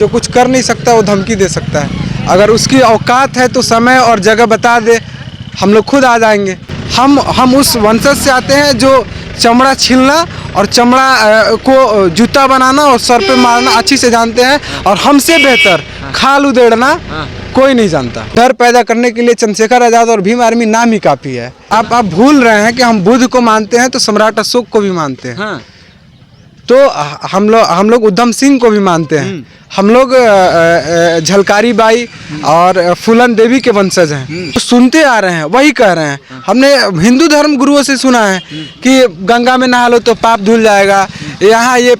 जो कुछ कर नहीं सकता वो धमकी दे सकता है। अगर उसकी औकात है तो समय और जगह बता दे, हम लोग खुद आ जाएंगे। हम उस वंशज से आते हैं जो चमड़ा छीलना और चमड़ा को जूता बनाना और सर पे मारना अच्छी से जानते हैं, और हमसे बेहतर खाल उधेड़ना कोई नहीं जानता। डर पैदा करने के लिए चंद्रशेखर आजाद और भीम आर्मी नाम ही काफ़ी है। आप भूल रहे हैं कि हम बुद्ध को मानते हैं तो सम्राट अशोक को भी मानते हैं। हाँ। तो हम लोग उधम सिंह को भी मानते हैं। हम लोग झलकारी बाई और फूलन देवी के वंशज हैं। तो सुनते आ रहे हैं, वही कह रहे हैं। हमने हिंदू धर्म गुरुओं से सुना है कि गंगा में नहा लो तो पाप धुल जाएगा, यहाँ ये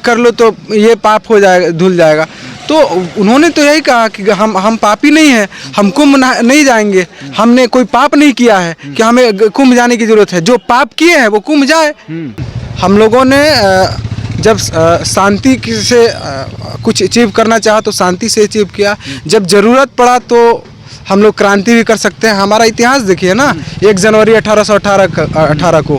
कर लो तो ये पाप हो जाएगा, धुल जाएगा। तो उन्होंने तो यही कहा कि हम पापी नहीं हैं, हम कुंभ नहीं जाएंगे। हमने कोई पाप नहीं किया है कि हमें कुंभ जाने की जरूरत है। जो पाप किए हैं वो कुंभ जाए। हम लोगों ने जब शांति से कुछ अचीव करना चाहा तो शांति से अचीव किया। जब ज़रूरत पड़ा तो हम लोग क्रांति भी कर सकते हैं। हमारा इतिहास देखिए ना, 1 जनवरी 1818 को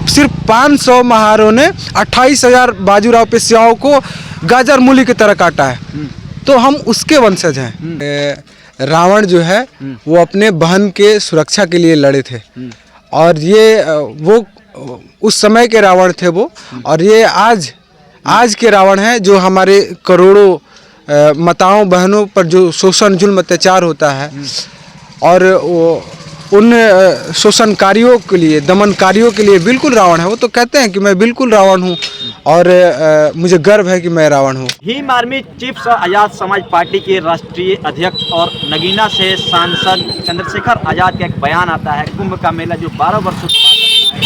सिर्फ 500 महारों ने 28,000 बाजीराव पेशवाओं को गाजर मूली की तरह काटा है। तो हम उसके वंशज हैं। रावण जो है वो अपने बहन के सुरक्षा के लिए लड़े थे, और ये वो उस समय के रावण थे वो, और ये आज के रावण हैं जो हमारे करोड़ों माताओं बहनों पर जो शोषण जुल्म अत्याचार होता है, और उन शोषणकारियों के लिए, दमनकारियों के लिए बिल्कुल रावण है। वो तो कहते हैं कि मैं बिल्कुल रावण हूँ, और मुझे गर्व है कि मैं रावण हूँ। भीम आर्मी चीफ आज़ाद समाज पार्टी के राष्ट्रीय अध्यक्ष और नगीना से सांसद चंद्रशेखर आजाद का एक बयान आता है। कुंभ का मेला जो 12 वर्षों से है,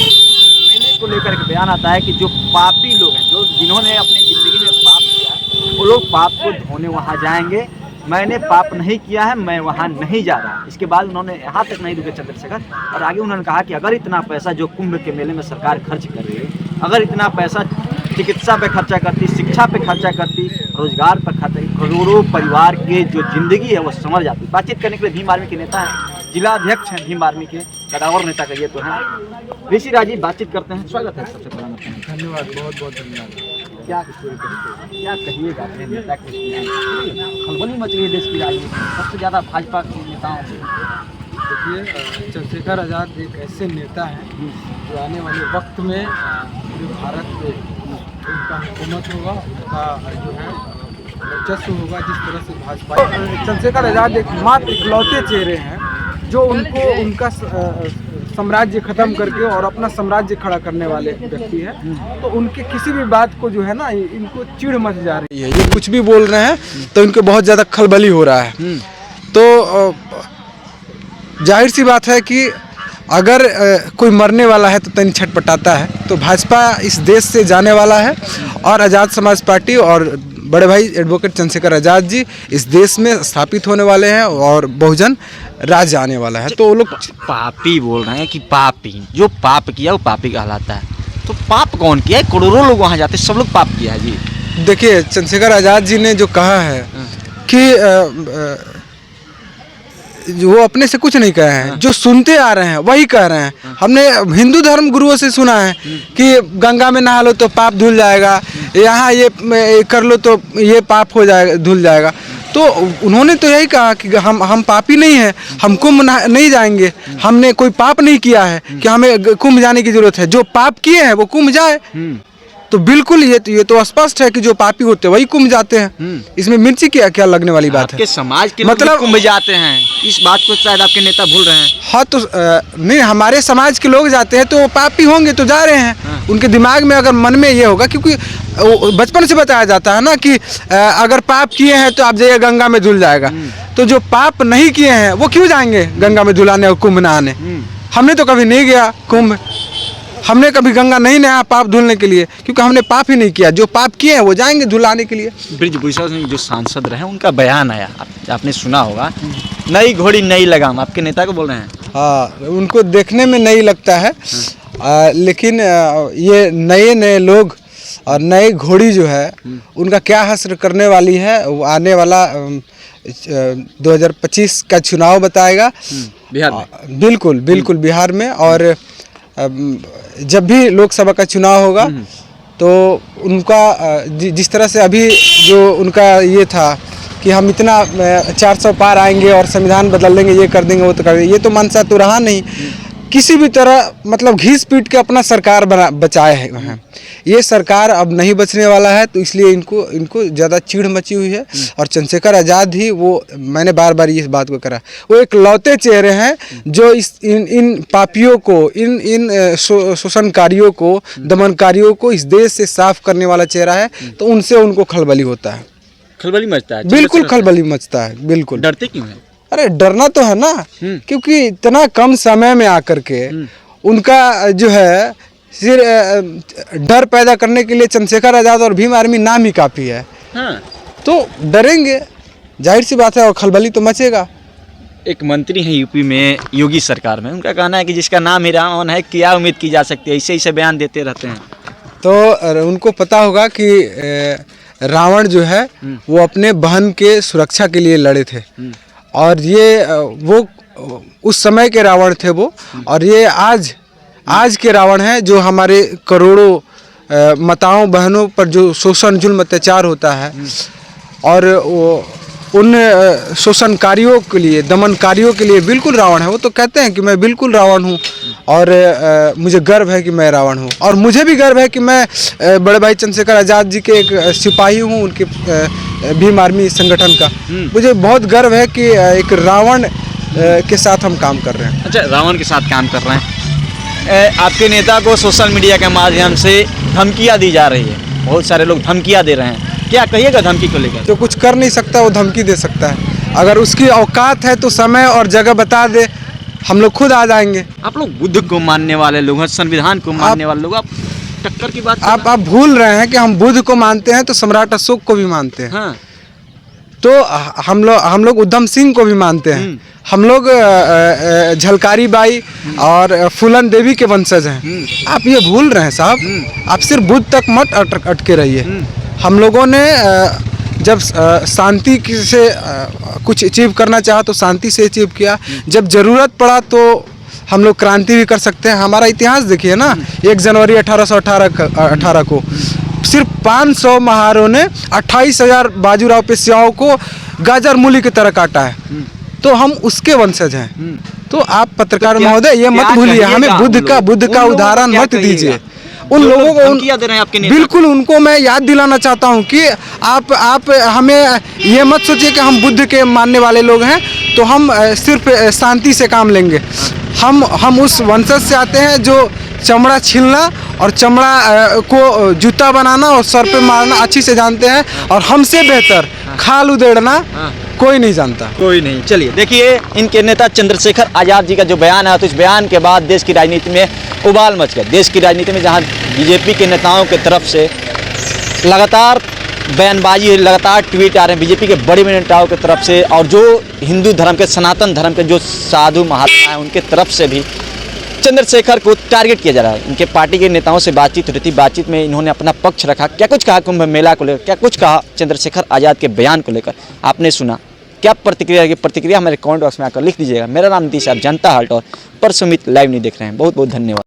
मेले को लेकर एक बयान आता है कि जो पापी लोग हैं, जिन्होंने अपनी ज़िंदगी में पाप किया है, वो लोग पाप को धोने वहाँ जाएंगे। मैंने पाप नहीं किया है, मैं वहाँ नहीं जा रहा। इसके बाद उन्होंने यहाँ तक नहीं रुके चंद्रशेखर, और आगे उन्होंने कहा कि अगर इतना पैसा जो कुंभ के मेले में सरकार खर्च कर रही है, अगर इतना पैसा चिकित्सा पे खर्चा करती, शिक्षा पे खर्चा करती, रोजगार पर खर्चा, करोड़ों परिवार के जो जिंदगी है वो संवर जाती। बातचीत करने के लिए भीम आर्मी के नेता हैं, जिला अध्यक्ष हैं भीम आर्मी के, कदावर नेता कहिए तो हैं, ऋषि राजी बातचीत करते हैं। स्वागत है सबसे पहला। धन्यवाद, बहुत बहुत धन्यवाद। क्या कहिएगा अपने नेता के खलबली मच गई देश की राजनीति में, सबसे ज़्यादा भाजपा के नेताओं से? देखिए, चंद्रशेखर आज़ाद एक ऐसे नेता हैं जो आने वाले वक्त में जो भारत में उनका हुकूमत होगा, उनका जो है वर्चस्व होगा, जिस तरह से भाजपा। चंद्रशेखर आज़ाद एक मात्र इकलौते चेहरे हैं जो उनका साम्राज्य खत्म करके और अपना साम्राज्य खड़ा करने वाले व्यक्ति हैं। तो उनके किसी भी बात को जो है ना, इनको चिढ़ मच जा रही है। ये कुछ भी बोल रहे हैं तो इनको बहुत ज़्यादा खलबली हो रहा है। तो जाहिर सी बात है कि अगर कोई मरने वाला है तो तनी छटपटाता है। तो भाजपा इस देश से जाने वाला है, और आज़ाद समाज पार्टी और बड़े भाई एडवोकेट चंद्रशेखर आज़ाद जी इस देश में स्थापित होने वाले हैं, और बहुजन राज आने वाला है। तो वो लोग पापी बोल रहे हैं कि पापी, जो पाप किया वो पापी कहलाता है। तो पाप कौन किया है? करोड़ों लोग वहाँ जाते, सब लोग पाप किया है जी। देखिए, चंद्रशेखर आज़ाद जी ने जो कहा है कि वो अपने से कुछ नहीं कहे हैं, जो सुनते आ रहे हैं वही कह रहे हैं। हमने हिंदू धर्म गुरुओं से सुना है कि गंगा में नहा लो तो पाप धुल जाएगा, यहाँ ये कर लो तो ये पाप हो जाएगा, धुल जाएगा। तो उन्होंने तो यही कहा कि हम पापी नहीं हैं, हम कुंभ नहीं जाएंगे। हमने कोई पाप नहीं किया है कि हमें कुंभ जाने की जरूरत है। जो पाप किए हैं वो कुंभ जाए। तो बिल्कुल ये तो स्पष्ट है कि जो पापी होते हैं वही कुंभ जाते हैं। इसमें मिर्ची क्या लगने वाली बात है? आपके समाज के मतलब कुंभ जाते हैं, इस बात को शायद आपके नेता भूल रहे हैं। हाँ, तो नहीं, हमारे समाज के लोग जाते हैं तो वो पापी होंगे तो जा रहे हैं। उनके दिमाग में अगर मन में ये होगा, क्योंकि बचपन से बताया जाता है ना कि अगर पाप किए हैं तो आप जाइए गंगा में धुल जाएगा। तो जो पाप नहीं किए हैं वो क्यों जाएंगे गंगा में धुलाने और कुंभ नहाने? हमने तो कभी नहीं गया कुंभ, हमने कभी गंगा नहीं नहाया पाप धुलने के लिए, क्योंकि हमने पाप ही नहीं किया। जो पाप किए हैं वो जाएंगे धुलाने के लिए। बृजभूषण सिंह जो सांसद रहे उनका बयान आया, आपने सुना होगा, नई घोड़ी नई लगाम, आपके नेता को बोल रहे हैं। हाँ, उनको देखने में नहीं लगता है, लेकिन ये नए लोग और नई घोड़ी जो है उनका क्या हश्र करने वाली है वो आने वाला 2025 का चुनाव बताएगा। बिहार में बिल्कुल बिहार में, और जब भी लोकसभा का चुनाव होगा तो उनका जिस तरह से अभी जो उनका ये था कि हम इतना 400 पार आएंगे और संविधान बदल देंगे, ये कर देंगे, वो तो कर देंगे, ये तो मनसा तो रहा नहीं। किसी भी तरह मतलब घीस पीट के अपना सरकार बचाए हैं। ये सरकार अब नहीं बचने वाला है, तो इसलिए इनको ज़्यादा चिढ़ मची हुई है। और चंद्रशेखर आज़ाद ही वो, मैंने बार बार इस बात को करा, वो एक लौते चेहरे हैं जो इन पापियों को, इन शोषणकारियों को, दमनकारियों को इस देश से साफ करने वाला चेहरा है। तो उनसे उनको खलबली होता है, खलबली मचता है, बिल्कुल खलबली मचता है, बिल्कुल। डरते क्यों हैं? अरे डरना तो है ना, क्योंकि इतना कम समय में आकर के उनका जो है सिर्फ डर पैदा करने के लिए चंद्रशेखर आज़ाद और भीम आर्मी नाम ही काफ़ी है। हाँ। तो डरेंगे, जाहिर सी बात है, और खलबली तो मचेगा। एक मंत्री हैं यूपी में, योगी सरकार में, उनका कहना है कि जिसका नाम ही रावण है, क्या उम्मीद की जा सकती है, ऐसे बयान देते रहते हैं। तो उनको पता होगा कि रावण जो है वो अपने बहन के सुरक्षा के लिए लड़े थे, और ये वो उस समय के रावण थे वो, और ये आज के रावण हैं जो हमारे करोड़ों माताओं बहनों पर जो शोषण जुल्म अत्याचार होता है, और उन शोषणकारियों के लिए, दमनकारियों के लिए बिल्कुल रावण है। वो तो कहते हैं कि मैं बिल्कुल रावण हूँ, और मुझे गर्व है कि मैं रावण हूँ, और मुझे भी गर्व है कि मैं बड़े भाई चंद्रशेखर आज़ाद जी के एक सिपाही हूँ, उनके भीम आर्मी संगठन का। मुझे बहुत गर्व है कि एक रावण के साथ हम काम कर रहे हैं। अच्छा, रावण के साथ काम कर रहे हैं। आपके नेता को सोशल मीडिया के माध्यम से धमकियाँ दी जा रही है, बहुत सारे लोग धमकियाँ दे रहे हैं, क्या कहिएगा धमकी को लेकर? जो कुछ कर नहीं सकता वो धमकी दे सकता है। अगर उसकी औकात है तो समय और जगह बता दे, हम लोग खुद आ जाएंगे। आप लोग बुद्ध को मानने वाले लोग हैं, संविधान को मानने वाले लोग, आप टक्कर की बात आप भूल रहे हैं कि हम बुद्ध को मानते हैं तो सम्राट अशोक को भी मानते हैं। हाँ। तो हम लोग उधम सिंह को भी मानते हैं, हम लोग झलकारी बाई और फूलन देवी के वंशज हैं। आप ये भूल रहे हैं साहब, आप सिर्फ बुद्ध तक मत अटके रहिए। हम लोगों ने जब शांति से कुछ अचीव करना चाहा तो शांति से अचीव किया, जब ज़रूरत पड़ा तो हम लोग क्रांति भी कर सकते हैं। हमारा इतिहास देखिए ना, 1 जनवरी 1818 को सिर्फ 500 महारों ने 28,000 बाजीराव पेशवाओं को गाजर मूली की तरह काटा है, तो हम उसके वंशज हैं। तो आप पत्रकार महोदय ये मत भूलिए, हमें बुद्ध का उदाहरण मत दीजिए। उन लोगों को बिल्कुल उनको मैं याद दिलाना चाहता हूं कि आप हमें ये मत सोचिए कि हम बुद्ध के मानने वाले लोग हैं तो हम सिर्फ शांति से काम लेंगे। हम उस वंशज से आते हैं जो चमड़ा छीलना और चमड़ा को जूता बनाना और सर पे मारना अच्छी से जानते हैं, और हमसे बेहतर खाल उधेड़ना कोई नहीं जानता, कोई नहीं। चलिए देखिए, इनके नेता चंद्रशेखर आज़ाद जी का जो बयान है, तो इस बयान के बाद देश की राजनीति में उबाल मच गया। देश की राजनीति में जहां बीजेपी के नेताओं की तरफ से लगातार बयानबाजी, लगातार ट्वीट आ रहे हैं बीजेपी के बड़े बड़े नेताओं की तरफ से, और जो हिंदू धर्म के, सनातन धर्म के जो साधु महात्मा हैं उनके तरफ से भी चंद्रशेखर को टारगेट किया जा रहा है। इनके पार्टी के नेताओं से बातचीत हुई थी, बातचीत में इन्होंने अपना पक्ष रखा। क्या कुछ कहा कुंभ मेला को लेकर, क्या कुछ कहा चंद्रशेखर आज़ाद के बयान को लेकर, आपने सुना। क्या प्रतिक्रिया हमारे कमेंट बॉक्स में आकर लिख दीजिएगा। मेरा नाम नीतीश, आप जनता हाल्ट और परसुमित लाइव नहीं देख रहे हैं। बहुत बहुत धन्यवाद।